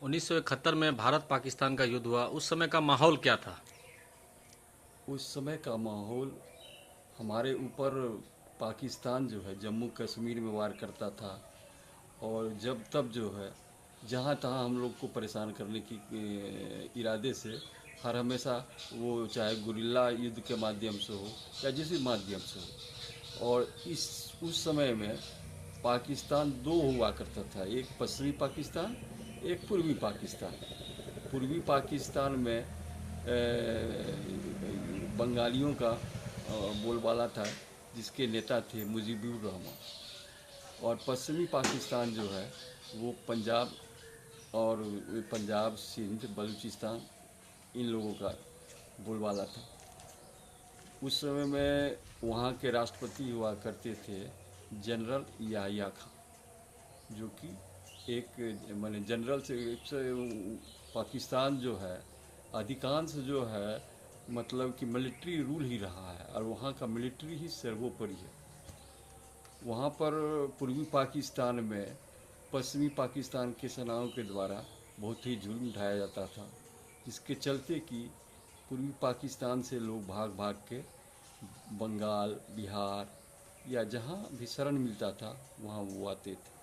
1971 में भारत पाकिस्तान का युद्ध हुआ। उस समय का माहौल क्या था? उस समय का माहौल हमारे ऊपर पाकिस्तान जो है जम्मू कश्मीर में वार करता था। और जब तब जो है जहाँ तहाँ हम लोग को परेशान करने की इरादे से हर हमेशा वो चाहे गुरिल्ला युद्ध के माध्यम से हो या जिस भी माध्यम से हो। और इस उस समय में पाकिस्तान दो हुआ करता था, एक पश्चिमी पाकिस्तान, एक पूर्वी पाकिस्तान। पूर्वी पाकिस्तान में बंगालियों का बोलबाला था, जिसके नेता थे मुजीबुर रहमान। और पश्चिमी पाकिस्तान जो है वो पंजाब और सिंध, बलूचिस्तान, इन लोगों का बोलबाला था। उस समय में वहाँ के राष्ट्रपति हुआ करते थे जनरल याहिया खां, जो कि एक माने जनरल से पाकिस्तान जो है अधिकांश जो है मतलब कि मिलिट्री रूल ही रहा है और वहाँ का मिलिट्री ही सर्वोपरि है। वहाँ पर पूर्वी पाकिस्तान में पश्चिमी पाकिस्तान के सेनाओं के द्वारा बहुत ही जुल्म ढाया जाता था, जिसके चलते कि पूर्वी पाकिस्तान से लोग भाग भाग के बंगाल, बिहार या जहाँ भी शरण मिलता था वहाँ वो आते थे।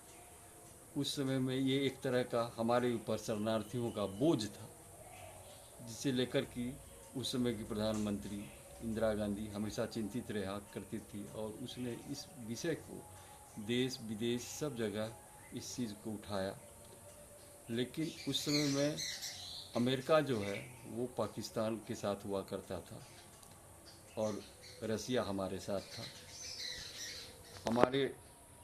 उस समय में ये एक तरह का हमारे ऊपर शरणार्थियों का बोझ था, जिसे लेकर कि उस समय की प्रधानमंत्री इंदिरा गांधी हमेशा चिंतित रहा करती थी। और उसने इस विषय को देश विदेश सब जगह इस चीज़ को उठाया। लेकिन उस समय में अमेरिका जो है वो पाकिस्तान के साथ हुआ करता था और रसिया हमारे साथ था। हमारे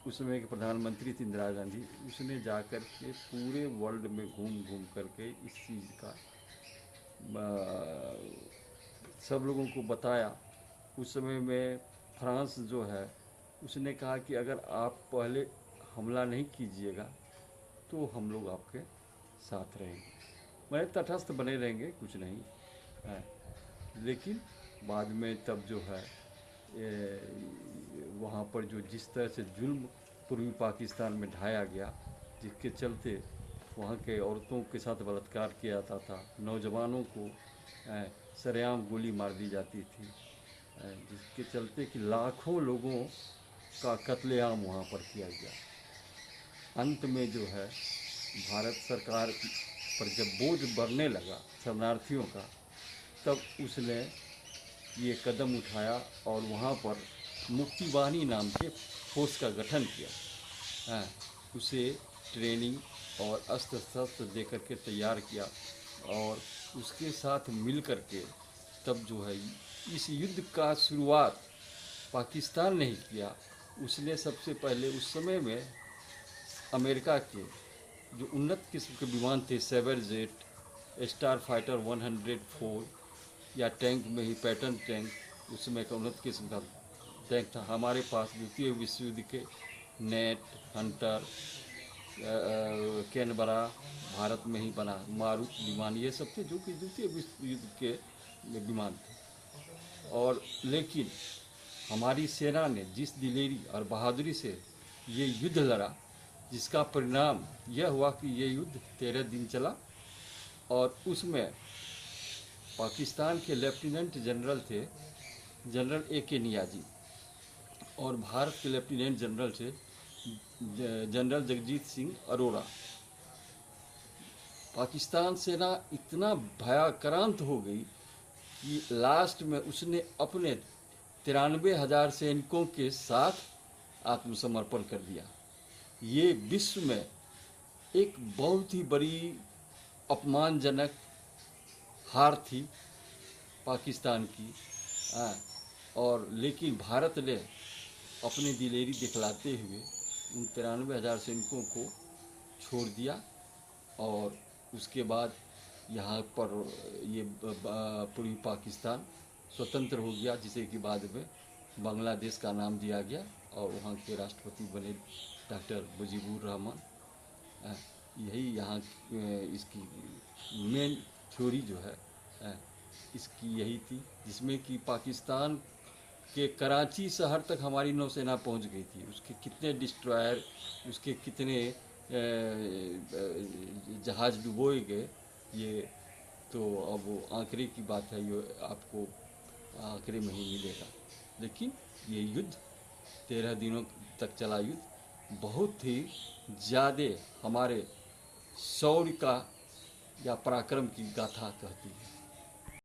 उस समय के प्रधानमंत्री थी इंदिरा गांधी, उसने जाकर के पूरे वर्ल्ड में घूम घूम करके इस चीज़ का सब लोगों को बताया। उस समय में फ्रांस जो है उसने कहा कि अगर आप पहले हमला नहीं कीजिएगा तो हम लोग आपके साथ रहेंगे, मैं तटस्थ बने रहेंगे, कुछ नहीं है। लेकिन बाद में तब जो है वहाँ पर जो जिस तरह से जुल्म पूर्वी पाकिस्तान में ढाया गया, जिसके चलते वहाँ के औरतों के साथ बलात्कार किया जाता था, नौजवानों को सरेआम गोली मार दी जाती थी, जिसके चलते कि लाखों लोगों का कत्लेआम वहाँ पर किया गया। अंत में जो है भारत सरकार पर जब बोझ बढ़ने लगा शरणार्थियों का, तब उसने ये कदम उठाया और वहाँ पर मुक्ति वाहिनी नाम के फोर्स का गठन किया। हाँ, उसे ट्रेनिंग और अस्त्र शस्त्र दे करके तैयार किया और उसके साथ मिल करके तब जो है इस युद्ध का शुरुआत पाकिस्तान ने ही किया। उसने सबसे पहले उस समय में अमेरिका के जो उन्नत किस्म के विमान थे, सेवर जेट, स्टार फाइटर 104 या टैंक में ही पैटर्न टैंक, उस समय का उन्नत किस्म का टैंक था। हमारे पास द्वितीय विश्व युद्ध के नेट, हंटर, कैनबरा भारत में ही बना मारुत विमान, ये सब थे जो कि द्वितीय विश्व युद्ध के विमान थे। और लेकिन हमारी सेना ने जिस दिलेरी और बहादुरी से ये युद्ध लड़ा, जिसका परिणाम यह हुआ कि ये युद्ध 13 दिन चला। और उसमें पाकिस्तान के लेफ्टिनेंट जनरल थे जनरल A.K. नियाजी और भारत के लेफ्टिनेंट जनरल थे जनरल जगजीत सिंह अरोड़ा। पाकिस्तान सेना इतना भयाक्रांत हो गई कि लास्ट में उसने अपने 93,000 सैनिकों के साथ आत्मसमर्पण कर दिया। ये विश्व में एक बहुत ही बड़ी अपमानजनक हार थी पाकिस्तान की। और लेकिन भारत ने अपनी दिलेरी दिखलाते हुए उन 93,000 सैनिकों को छोड़ दिया और उसके बाद यहाँ पर ये पूर्वी पाकिस्तान स्वतंत्र हो गया, जिसे कि बाद में बांग्लादेश का नाम दिया गया और वहाँ के राष्ट्रपति बने डॉक्टर मुजीबुर रहमान। यही यहाँ इसकी मेन थ्योरी जो है इसकी यही थी, जिसमें कि पाकिस्तान के कराची शहर तक हमारी नौसेना पहुंच गई थी। उसके कितने डिस्ट्रॉयर, उसके कितने जहाज़ डुबोए गए, ये तो अब वो आंकड़े की बात है, ये आपको आंकड़े में ही मिलेगा। लेकिन ये युद्ध 13 दिनों तक चला युद्ध बहुत ही ज़्यादा हमारे शौर्य का या पराक्रम की गाथा कहती है।